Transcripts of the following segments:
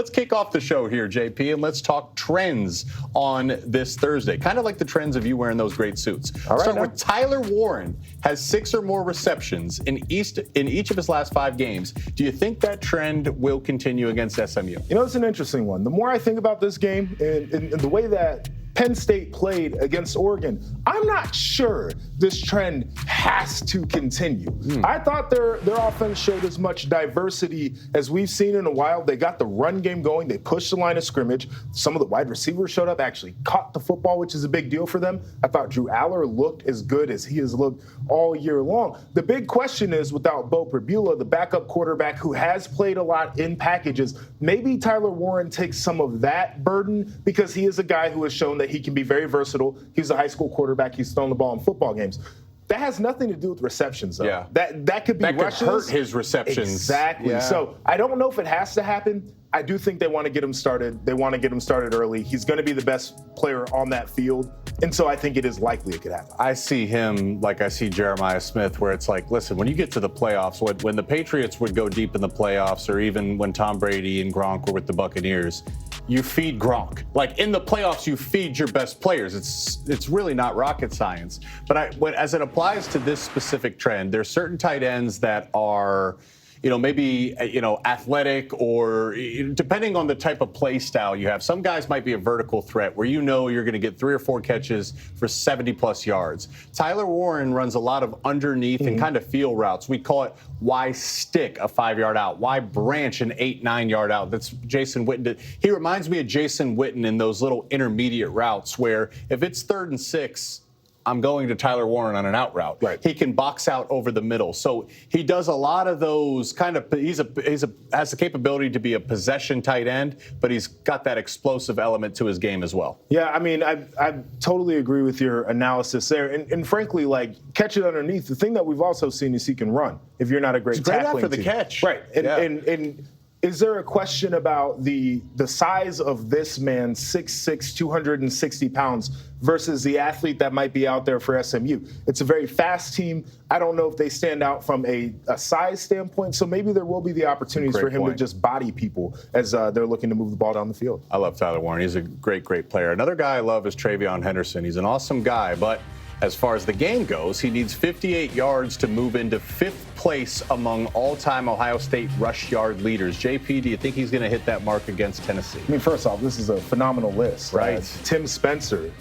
let's kick off the show here, JP, and let's talk trends on this Thursday. Kind of like the trends of you wearing those great suits. All right, start with Tyler Warren has 6 or more receptions in each of his last 5 games. Do you think that trend will continue against SMU? You know, it's an interesting one. The more I think about this game and the way that Penn State played against Oregon, I'm not sure this trend has to continue. I thought their offense showed as much diversity as we've seen in a while. They got the run game going. They pushed the line of scrimmage. Some of the wide receivers showed up, actually caught the football, which is a big deal for them. I thought Drew Aller looked as good as he has looked all year long. The big question is, without Bo Pribula, the backup quarterback who has played a lot in packages, maybe Tyler Warren takes some of that burden because he is a guy who has shown that he can be very versatile. He's a high school quarterback. He's thrown the ball in football games. That has nothing to do with receptions, though. Yeah. That could be rushes. That could hurt his receptions. Exactly. Yeah. So I don't know if it has to happen. I do think they want to get him started. They want to get him started early. He's going to be the best player on that field. And so I think it is likely it could happen. I see him like I see Jeremiah Smith, where it's like, listen, when you get to the playoffs, when the Patriots would go deep in the playoffs, or even when Tom Brady and Gronk were with the Buccaneers, you feed Gronk. Like in the playoffs, you feed your best players. It's really not rocket science. But as it applies to this specific trend, there's certain tight ends that are, maybe, athletic, or depending on the type of play style you have. Some guys might be a vertical threat where you're going to get 3 or 4 catches for 70-plus yards. Tyler Warren runs a lot of underneath and kind of feel routes. We call it why stick a 5-yard out, why branch an 8-9-yard out. That's Jason Witten. He reminds me of Jason Witten in those little intermediate routes where if it's 3rd and 6, I'm going to Tyler Warren on an out route. Right. He can box out over the middle. So he does a lot of those kind of, has the capability to be a possession tight end, but he's got that explosive element to his game as well. Yeah, I mean, I totally agree with your analysis there. And frankly, like, catch it underneath. The thing that we've also seen is he can run if you're not a great tackling after the team. catch. Right. And is there a question about the size of this man, 6'6", 260 pounds, versus the athlete that might be out there for SMU? It's a very fast team. I don't know if they stand out from a size standpoint, so maybe there will be the opportunities for him to just body people as they're looking to move the ball down the field. I love Tyler Warren. He's a great, great player. Another guy I love is Trayon Henderson. He's an awesome guy, but as far as the game goes, he needs 58 yards to move into 5th place among all-time Ohio State rush yard leaders. JP, do you think he's going to hit that mark against Tennessee? I mean, first off, this is a phenomenal list. Right. Tim Spencer,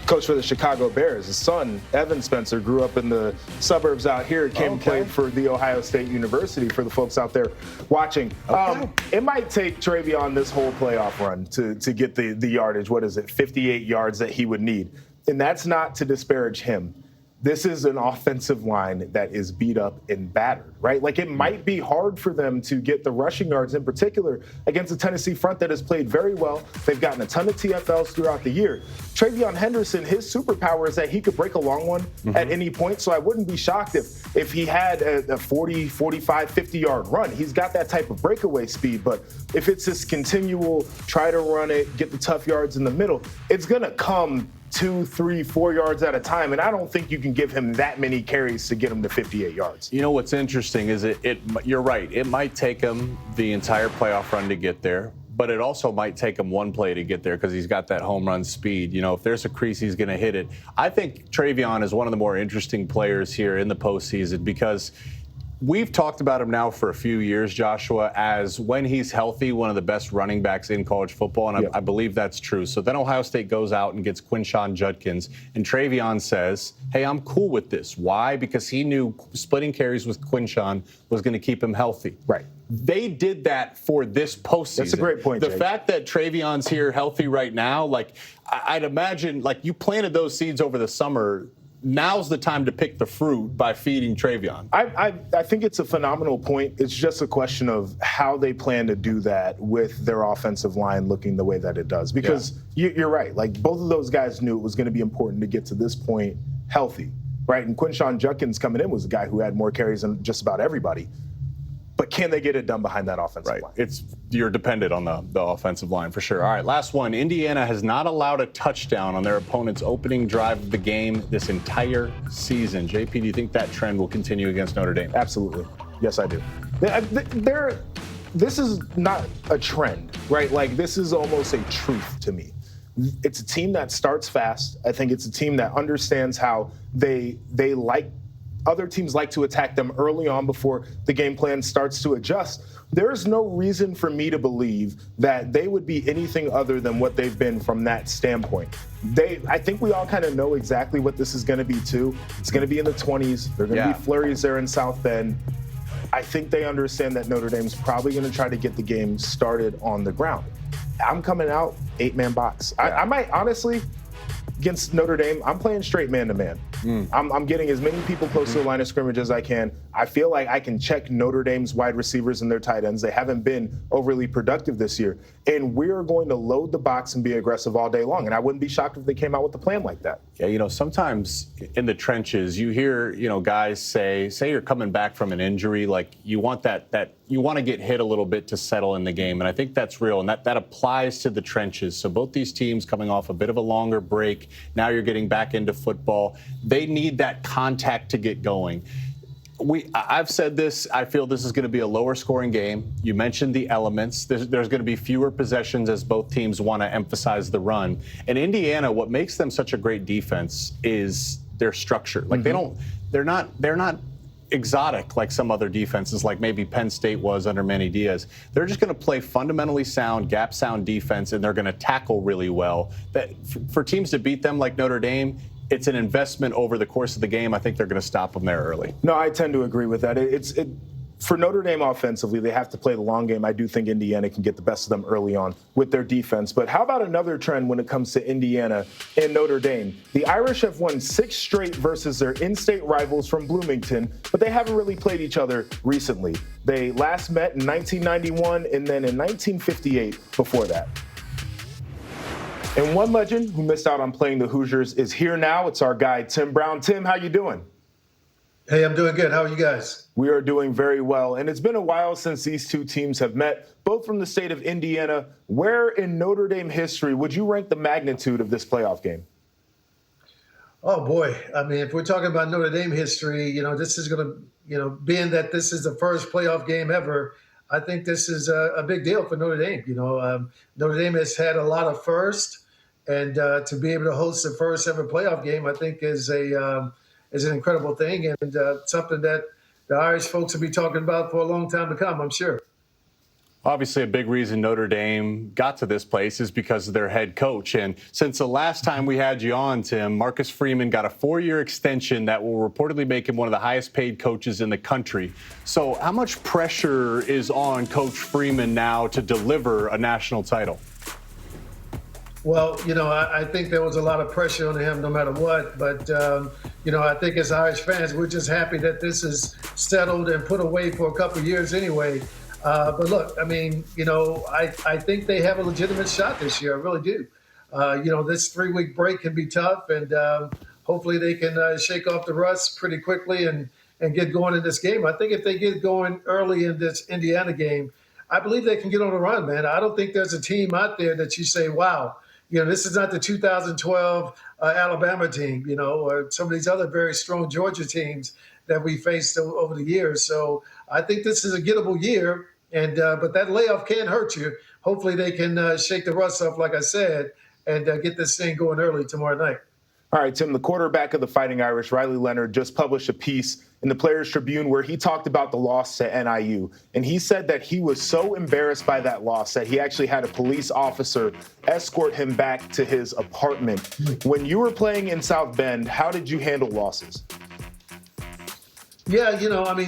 coach for the Chicago Bears. His son, Evan Spencer, grew up in the suburbs out here, played for the Ohio State University, for the folks out there watching. It might take Trayon this whole playoff run to get the yardage. What is it, 58 yards that he would need? And that's not to disparage him. This is an offensive line that is beat up and battered, right? Like, it might be hard for them to get the rushing yards in particular against a Tennessee front that has played very well. They've gotten a ton of TFLs throughout the year. Trayon Henderson, his superpower is that he could break a long one at any point. So I wouldn't be shocked if he had a 40, 45, 50-yard run. He's got that type of breakaway speed. But if it's this continual try to run it, get the tough yards in the middle, it's going to come 2, 3, 4 yards at a time, and I don't think you can give him that many carries to get him to 58 yards. You know what's interesting is you're right. It might take him the entire playoff run to get there, but it also might take him one play to get there because he's got that home run speed. If there's a crease, he's going to hit it. I think Trayon is one of the more interesting players here in the postseason because we've talked about him now for a few years, Joshua, as when he's healthy, one of the best running backs in college football, and I believe that's true. So then Ohio State goes out and gets Quinshon Judkins, and Trayon says, hey, I'm cool with this. Why? Because he knew splitting carries with Quinshon was going to keep him healthy. Right. They did that for this postseason. That's a great point, The Jake. fact that Travion's here healthy right now, like, I'd imagine, like, you planted those seeds over the summer. Now's the time to pick the fruit by feeding Trayon. I think it's a phenomenal point. It's just a question of how they plan to do that with their offensive line looking the way that it does. Because you're right. Like, both of those guys knew it was going to be important to get to this point healthy, right? And Quinshon Judkins coming in was a guy who had more carries than just about everybody. But can they get it done behind that offensive line? You're dependent on the offensive line for sure. All right, last one. Indiana has not allowed a touchdown on their opponent's opening drive of the game this entire season. JP, do you think that trend will continue against Notre Dame? Absolutely. Yes, I do. this is not a trend, right? Like, this is almost a truth to me. It's a team that starts fast. I think it's a team that understands how they like other teams like to attack them early on before the game plan starts to adjust. There is no reason for me to believe that they would be anything other than what they've been from that standpoint. I think we all kind of know exactly what this is going to be too. It's going to be in the 20s. They're going to be flurries there in South Bend. I think they understand that Notre Dame's probably going to try to get the game started on the ground. I'm coming out 8-man box. I might honestly, against Notre Dame, I'm playing straight man-to-man. I'm getting as many people close to the line of scrimmage as I can. I feel like I can check Notre Dame's wide receivers and their tight ends. They haven't been overly productive this year. And we're going to load the box and be aggressive all day long. And I wouldn't be shocked if they came out with a plan like that. Yeah, sometimes in the trenches, you hear, guys say you're coming back from an injury, like you want that you want to get hit a little bit to settle in the game. And I think that's real. And that applies to the trenches. So both these teams coming off a bit of a longer break. Now you're getting back into football. They need that contact to get going. I've said this. I feel this is going to be a lower scoring game. You mentioned the elements. There's going to be fewer possessions as both teams want to emphasize the run. And Indiana, what makes them such a great defense is their structure. Like they're not exotic like some other defenses, like maybe Penn State was under Manny Diaz. They're just going to play fundamentally sound, gap sound defense, and they're going to tackle really well. That for teams to beat them like Notre Dame, it's an investment over the course of the game. I think they're going to stop them there early. No, I tend to agree with that. For Notre Dame offensively, they have to play the long game. I do think Indiana can get the best of them early on with their defense. But how about another trend when it comes to Indiana and Notre Dame? The Irish have won 6 straight versus their in-state rivals from Bloomington, but they haven't really played each other recently. They last met in 1991 and then in 1958 before that. And one legend who missed out on playing the Hoosiers is here now. It's our guy, Tim Brown. Tim, how you doing? Hey, I'm doing good. How are you guys? We are doing very well. And it's been a while since these two teams have met, both from the state of Indiana. Where in Notre Dame history would you rank the magnitude of this playoff game? Oh, boy. I mean, if we're talking about Notre Dame history, this is going to, being that this is the first playoff game ever, I think this is a big deal for Notre Dame. Notre Dame has had a lot of firsts, and to be able to host the first ever playoff game, I think is an incredible thing, and something that the Irish folks will be talking about for a long time to come, I'm sure. Obviously, a big reason Notre Dame got to this place is because of their head coach. And since the last time we had you on, Tim, Marcus Freeman got a 4-year extension that will reportedly make him one of the highest paid coaches in the country. So how much pressure is on Coach Freeman now to deliver a national title? Well, I think there was a lot of pressure on him no matter what. But, I think as Irish fans, we're just happy that this is settled and put away for a couple of years anyway. But look, I mean, I think they have a legitimate shot this year. I really do. This 3-week break can be tough, and hopefully they can shake off the rust pretty quickly and get going in this game. I think if they get going early in this Indiana game, I believe they can get on a run, man. I don't think there's a team out there that you say, wow, this is not the 2012 Alabama team, or some of these other very strong Georgia teams that we faced over the years. So I think this is a gettable year, and but that layoff can hurt you. Hopefully they can shake the rust off, like I said, and get this thing going early tomorrow night. All right, Tim, the quarterback of the Fighting Irish, Riley Leonard, just published a piece in the Players Tribune where he talked about the loss to NIU. And he said that he was so embarrassed by that loss that he actually had a police officer escort him back to his apartment. When you were playing in South Bend, how did you handle losses? Yeah,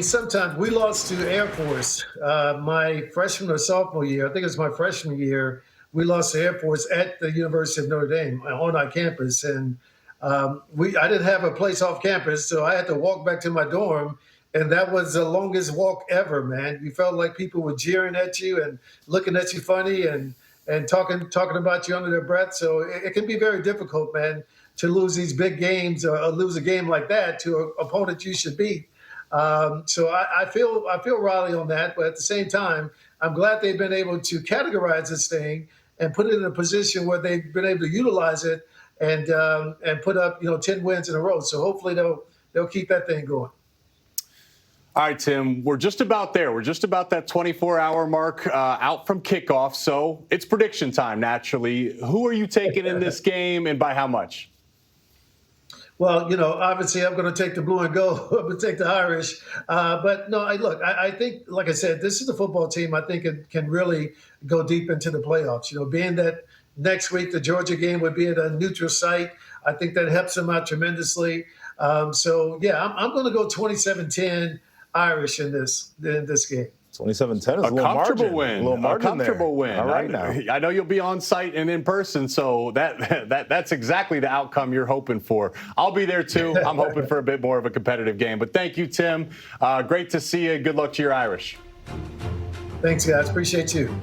sometimes we lost to Air Force my freshman or sophomore year. I think it was my freshman year. We lost to Air Force at the University of Notre Dame on our campus. And I didn't have a place off campus, so I had to walk back to my dorm, and that was the longest walk ever, man. You felt like people were jeering at you and looking at you funny and talking about you under their breath. So it can be very difficult, man, to lose these big games or lose a game like that to an opponent you should beat. So I feel Riley on that, but at the same time, I'm glad they've been able to categorize this thing and put it in a position where they've been able to utilize it and put up 10 wins in a row. So hopefully they'll keep that thing going. All right, Tim, we're just about there. We're just about that 24-hour mark out from kickoff. So it's prediction time, naturally. Who are you taking in this game and by how much? Well, obviously I'm going to take the blue and gold. I'm going to take the Irish. But no, I think, like I said, this is the football team I think it can really go deep into the playoffs. Being that next week the Georgia game would be at a neutral site, I think that helps them out tremendously. I'm going to go 27-10 Irish in this game. 27-10 is a little comfortable margin. win. A little margin a comfortable win. All right, now. I know you'll be on site and in person, so that's exactly the outcome you're hoping for. I'll be there too. I'm hoping for a bit more of a competitive game. But thank you, Tim. Great to see you. Good luck to your Irish. Thanks, guys. Appreciate you.